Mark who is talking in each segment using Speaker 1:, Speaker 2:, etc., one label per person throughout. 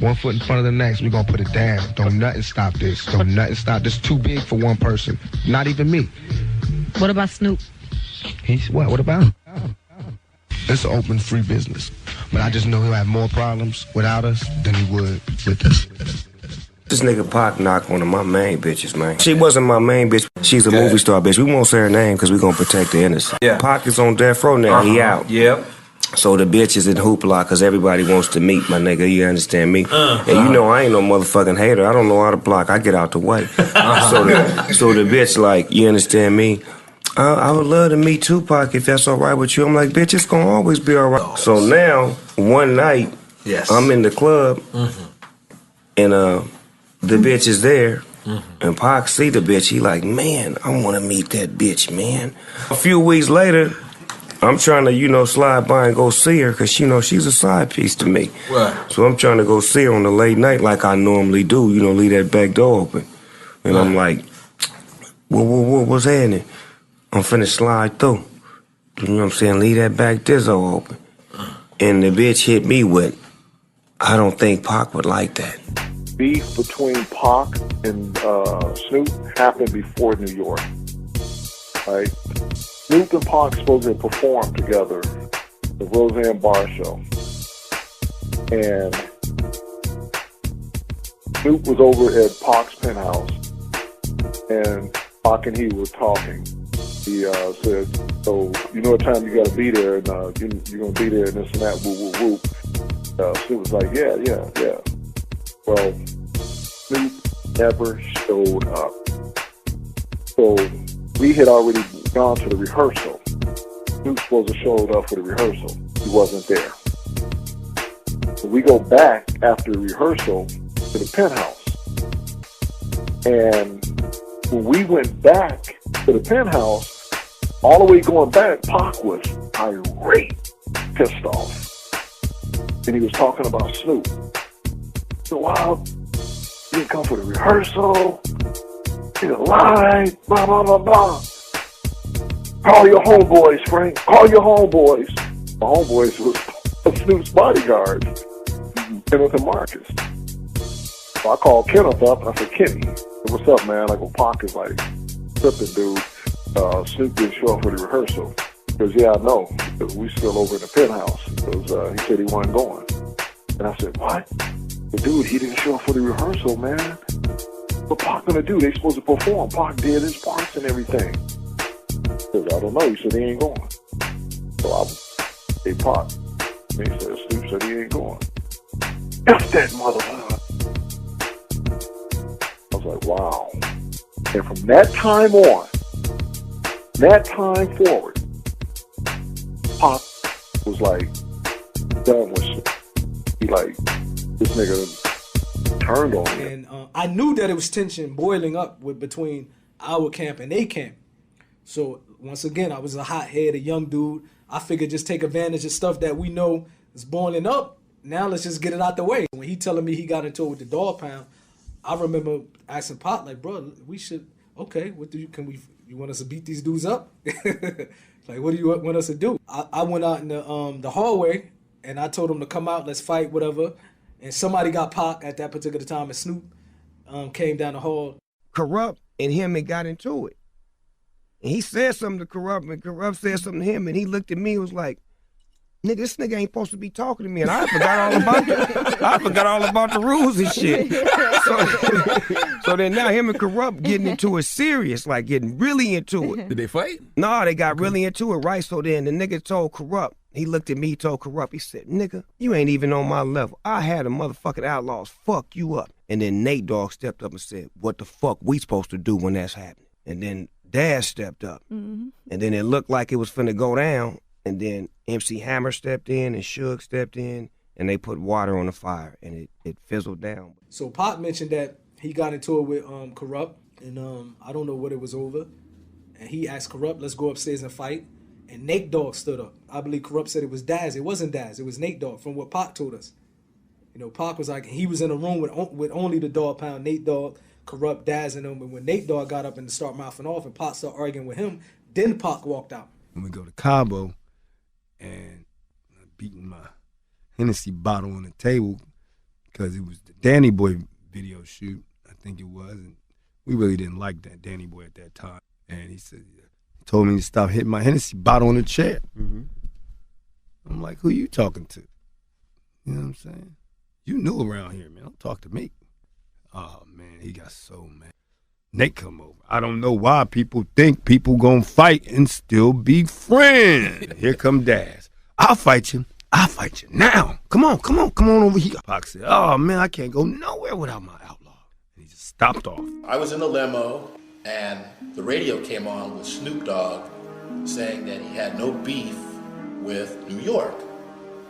Speaker 1: One foot in front of the next, we gonna put it down. Don't nothing stop this. Don't nothing stop this. Too big for one person. Not even me.
Speaker 2: What about Snoop?
Speaker 1: He's what? What about him? It's an open, free business. But I just know he'll have more problems without us than he would with us.
Speaker 3: This nigga Pac knocked one of my main bitches, man. She wasn't my main bitch. She's a movie star bitch. We won't say her name because we gonna protect the innocent. Yeah. Pac is on death row now. He out.
Speaker 4: Yep.
Speaker 3: So the bitch is in hoopla because everybody wants to meet my nigga. You understand me? And you know I ain't no motherfucking hater. I don't know how to block. I get out the way. So the bitch like, you understand me? I would love to meet Tupac if that's all right with you. I'm like, bitch, it's gonna always be all right. So now, one night, I'm in the club, and the bitch is there, and Pac see the bitch. He like, man, I want to meet that bitch, man. A few weeks later, I'm trying to, slide by and go see her, because, she's a side piece to me.
Speaker 4: Right.
Speaker 3: So I'm trying to go see her on the late night like I normally do, leave that back door open. And I'm like, what's happening? I'm finna slide through. You know what I'm saying? Leave that back door open. And the bitch hit me with, I don't think Pac would like that.
Speaker 5: Beef between Pac and Snoop happened before New York. Right? Snoop and Pac supposed to perform together at the Roseanne Barr show. And Snoop was over at Pac's penthouse, and Pac and he were talking. He said, so you know what time you got to be there, and you're going to be there, and this and that, whoop, whoop, whoop. Snoop was like, yeah. Well, Snoop never showed up. So we had already gone to the rehearsal. Snoop supposed to show up for the rehearsal. He wasn't there. So we go back after rehearsal to the penthouse. And when we went back to the penthouse, all the way going back, Pac was irate, pissed off. And he was talking about Snoop. So, wow, you didn't come for the rehearsal, you lied, blah, blah, blah, blah. Call your homeboys, Frank, call your homeboys. My homeboys was Snoop's bodyguards, Kenneth and Marcus. So I called Kenneth up, and I said, Kenny, what's up, man? I go, Pac is like tripping, dude. Snoop didn't show up for the rehearsal. Because, yeah, I know. Because we still over in the penthouse. Because he said he wasn't going. And I said, what? But, dude, he didn't show up for the rehearsal, man. What Pac gonna do? They supposed to perform. Pac did his parts and everything. Because I don't know. He said he ain't going. So I hey, Pac. And he said, Snoop said he ain't going. F that motherfucker. I was like, wow. And from that time on, that time forward, Pac was like done with shit. He like, this nigga turned on me.
Speaker 6: And I knew that it was tension boiling up between our camp and their camp. So once again, I was a hothead, a young dude. I figured just take advantage of stuff that we know is boiling up. Now let's just get it out the way. When he telling me he got into it with the Dog Pound, I remember asking Pac, like, bro, we should, okay, you want us to beat these dudes up? Like, what do you want us to do? I went out in the hallway, and I told them to come out, let's fight, whatever. And somebody got Pac at that particular time, and Snoop came down the hall.
Speaker 3: Corrupt and him and got into it. And he said something to Corrupt, and Corrupt said something to him, and he looked at me and was like, nigga, this nigga ain't supposed to be talking to me, and I forgot all about the rules and shit. So then now him and Corrupt getting into it serious, like getting really into it.
Speaker 4: Did they fight?
Speaker 3: No, they got really into it, right? So then the nigga told Corrupt, he looked at me, he told Corrupt, he said, nigga, you ain't even on my level. I had a motherfucking Outlaws fuck you up. And then Nate Dogg stepped up and said, what the fuck we supposed to do when that's happening? And then Daz stepped up. Mm-hmm. And then it looked like it was finna go down. And then MC Hammer stepped in and Suge stepped in, and they put water on the fire, and it fizzled down.
Speaker 6: So Pac mentioned that he got into it with Corrupt, and I don't know what it was over. And he asked Corrupt, let's go upstairs and fight. And Nate Dogg stood up. I believe Corrupt said it was Daz. It wasn't Daz. It was Nate Dogg, from what Pac told us. You know, Pac was like, he was in a room with only the Dog Pound, Nate Dogg, Corrupt, Daz, and them. And when Nate Dogg got up and started mouthing off, and Pac started arguing with him, then Pac walked out.
Speaker 7: When we go to Cabo, and beating my Hennessy bottle on the table,
Speaker 4: because it was the Danny Boy video shoot, I think it was, and we really didn't like that Danny Boy at that time. And he said, he told me to stop hitting my Hennessy bottle on the chair. Mm-hmm. I'm like, who you talking to? You know what I'm saying? You new around here, man. Don't talk to me. Oh, man, he got so mad. Nate come over. I don't know why people think people gonna fight and still be friends. Here come Daz. I'll fight you. I'll fight you now. Come on over here. Pac said, oh, man, I can't go nowhere without my outlaw. And he just stopped off.
Speaker 7: I was in the limo, and the radio came on with Snoop Dogg saying that he had no beef with New York,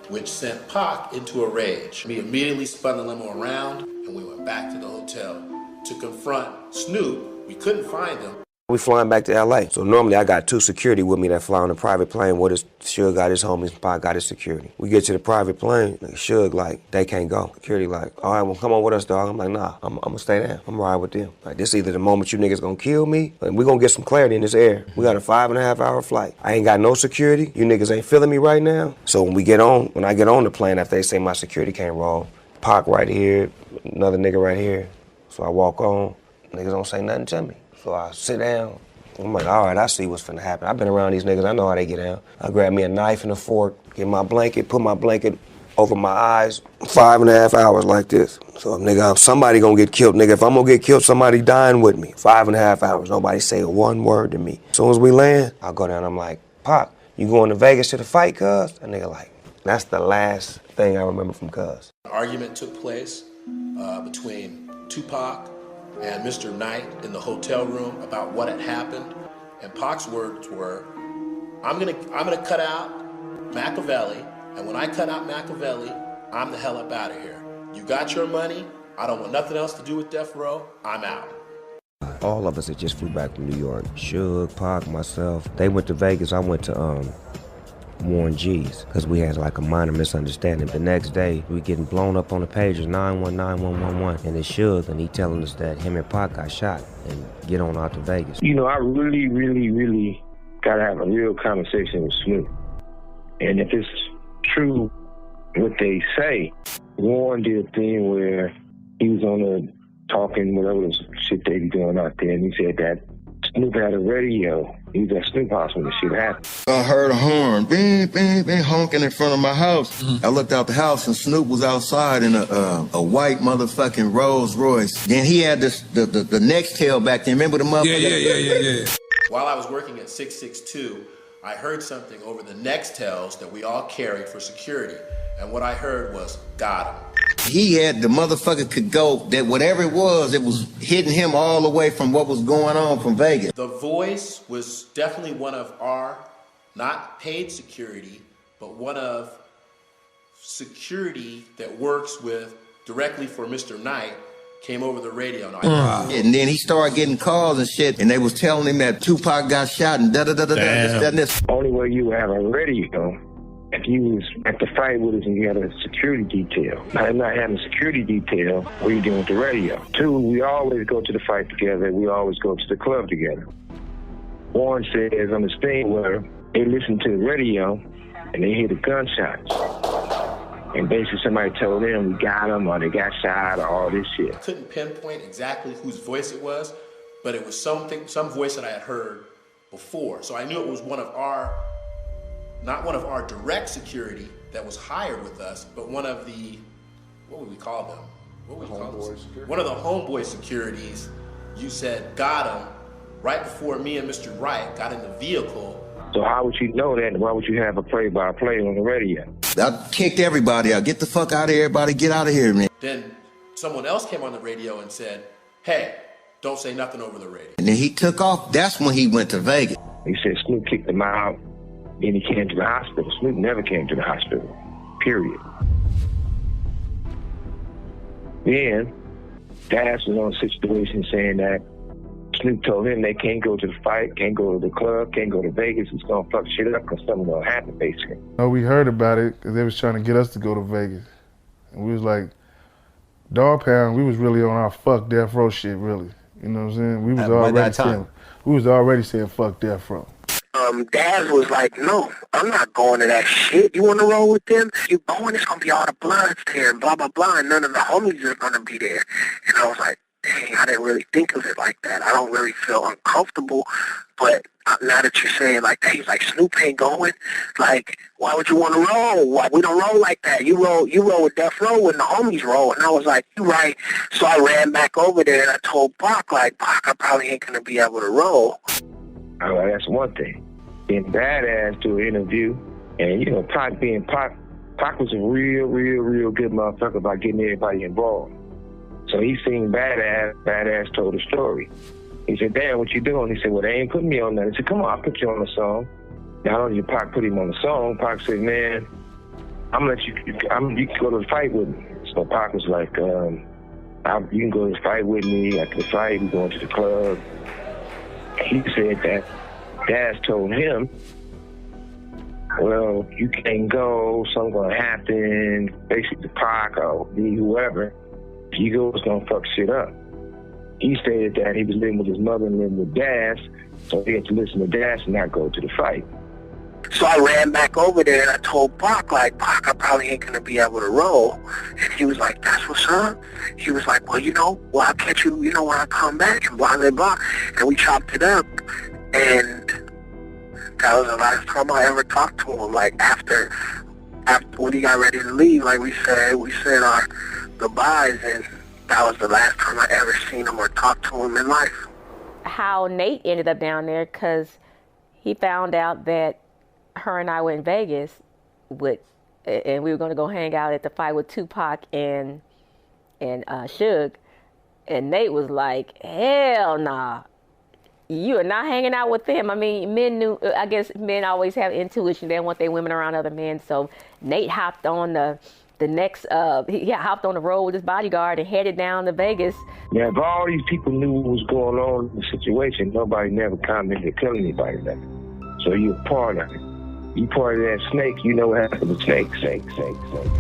Speaker 7: which sent Pac into a rage. We immediately spun the limo around, and we went back to the hotel to confront Snoop. We couldn't find him.
Speaker 3: We flying back to LA. So normally I got 2 security with me that fly on a private plane with us. Suge got his homies, Pac got his security. We get to the private plane, Suge like, they can't go. Security like, all right, well come on with us, dog. I'm like, nah, I'm gonna stay down. I'm ride with them. Like, this either the moment you niggas gonna kill me, and we gonna get some clarity in this air. We got a 5.5 hour flight. I ain't got no security. You niggas ain't feeling me right now. So when I get on the plane, after they say my security can't roll, Pac right here, another nigga right here. So I walk on, niggas don't say nothing to me. So I sit down. I'm like, all right, I see what's finna happen. I've been around these niggas. I know how they get down. I grab me a knife and a fork, get my blanket, put my blanket over my eyes, 5.5 hours like this. So, nigga, somebody gonna get killed. Nigga, if I'm gonna get killed, somebody dying with me. 5.5 hours. Nobody say one word to me. As soon as we land, I go down. I'm like, Pac, you going to Vegas to the fight, cuz? And nigga like, that's the last thing I remember from cuz.
Speaker 7: An argument took place between Tupac and Mr. Knight in the hotel room about what had happened, and Pac's words were, I'm gonna cut out Machiavelli, and when I cut out Machiavelli, I'm the hell up out of here. You got your money, I don't want nothing else to do with Death Row, I'm out.
Speaker 3: All of us had just flew back from New York. Suge, Pac, myself. They went to Vegas, I went to Warren G's, because we had like a minor misunderstanding. The next day, we getting blown up on the pages, 919-1111, and it's Suge, and he telling us that him and Pac got shot and get on out to Vegas.
Speaker 8: You know, I really gotta have a real conversation with Snoop. And if it's true what they say, Warren did a thing where he was on the talking, whatever shit they be doing out there, and he said that Snoop had a radio. He was at Snoop House when the shit happened.
Speaker 9: I heard a horn, bing, bing, bing, honking in front of my house. I looked out the house and Snoop was outside in a white motherfucking Rolls Royce. Then he had this the next tail back there. Remember the motherfucker?
Speaker 7: Yeah. While I was working at 662, I heard something over the Nextels that we all carried for security. And what I heard was, got him.
Speaker 9: He had, the motherfucker could go, that whatever it was hitting him all the way from what was going on from Vegas.
Speaker 7: The voice was definitely one of our, not paid security, but one of security that works with, directly for Mr. Knight, came over the radio.
Speaker 9: And then he started getting calls and shit, and they was telling him that Tupac got shot and
Speaker 8: this. Only way you have a radio, if you was at the fight with us and you had a security detail. Now, not having a security detail, what are you doing with the radio? 2, we always go to the fight together. We always go to the club together. Warren says on this thing where they listen to the radio and they hear the gunshots. And basically somebody told them we got them or they got shot or all this shit.
Speaker 7: I couldn't pinpoint exactly whose voice it was, but it was some voice that I had heard before. So I knew it was one of our, not one of our direct security that was hired with us, but one of the, what would we call them? One of the homeboy securities. You said got him right before me and Mr. Wright got in the vehicle.
Speaker 8: So how would you know that, and why would you have a play-by-play on the radio?
Speaker 9: I kicked everybody out. Get the fuck out of here, everybody. Get out of here, man.
Speaker 7: Then someone else came on the radio and said, hey, don't say nothing over the radio.
Speaker 9: And then he took off. That's when he went to Vegas.
Speaker 8: He said Snoop kicked him out, then he came to the hospital. Snoop never came to the hospital, period. Then, Daz was on a situation saying that Snoop told him they can't go to the fight, can't go to the club, can't go to Vegas. It's going to fuck shit up because something going to happen, basically.
Speaker 10: No, we heard about it because they was trying to get us to go to Vegas. And we was like, Dog Pound, we was really on our fuck Death Row shit, really. You know what I'm saying? We was already saying fuck Death Row.
Speaker 8: Daz was like, no, I'm not going to that shit. You want to roll with them? You going, it's going to be all the Bloods there and blah, blah, blah, and none of the homies are going to be there. And I was like, dang, I didn't really think of it like that. I don't really feel uncomfortable, but now that you're saying like that, he's like, Snoop ain't going. Like, why would you want to roll? Why we don't roll like that? You roll with Death Row when the homies roll. And I was like, you right. So I ran back over there and I told Pac, like, Pac, I probably ain't gonna be able to roll. All right, that's one thing. Being Badass to an interview, and you know, Pac being Pac was a real good motherfucker about getting everybody involved. So he seen Badass told a story. He said, damn, what you doing? He said, well, they ain't putting me on that. He said, come on, I'll put you on the song. Not only did Pac put him on the song, Pac said, man, I'm gonna let you can go to the fight with me. So Pac was like, you can go to the fight with me. After the fight, we going to the club. He said that Daz told him, well, you can't go, something's gonna happen, basically Pac or me, whoever. If you go, it's gonna fuck shit up. He stated that he was living with his mother and living with Daz, so he had to listen to Daz and not go to the fight. So I ran back over there and I told Pac, like, Pac, I probably ain't gonna be able to roll. And he was like, that's what's up. He was like, well, you know, well, I'll catch you, you know, when I come back and blah, blah, blah. And we chopped it up. And that was the last time I ever talked to him. Like, after when he got ready to leave, like we said our goodbyes, and that was the last time I ever seen him or talked to him in life.
Speaker 11: How Nate ended up down there, because he found out that her and I were in Vegas and we were going to go hang out at the fight with Tupac and Suge. And Nate was like, hell nah. You are not hanging out with them. I mean, I guess men always have intuition. They don't want their women around other men. So Nate hopped on he hopped on the road with his bodyguard and headed down to Vegas.
Speaker 8: Yeah, if all these people knew what was going on in the situation, nobody never commented to tell anybody that. So you're part of it. You part of that snake, you know what happened to snake.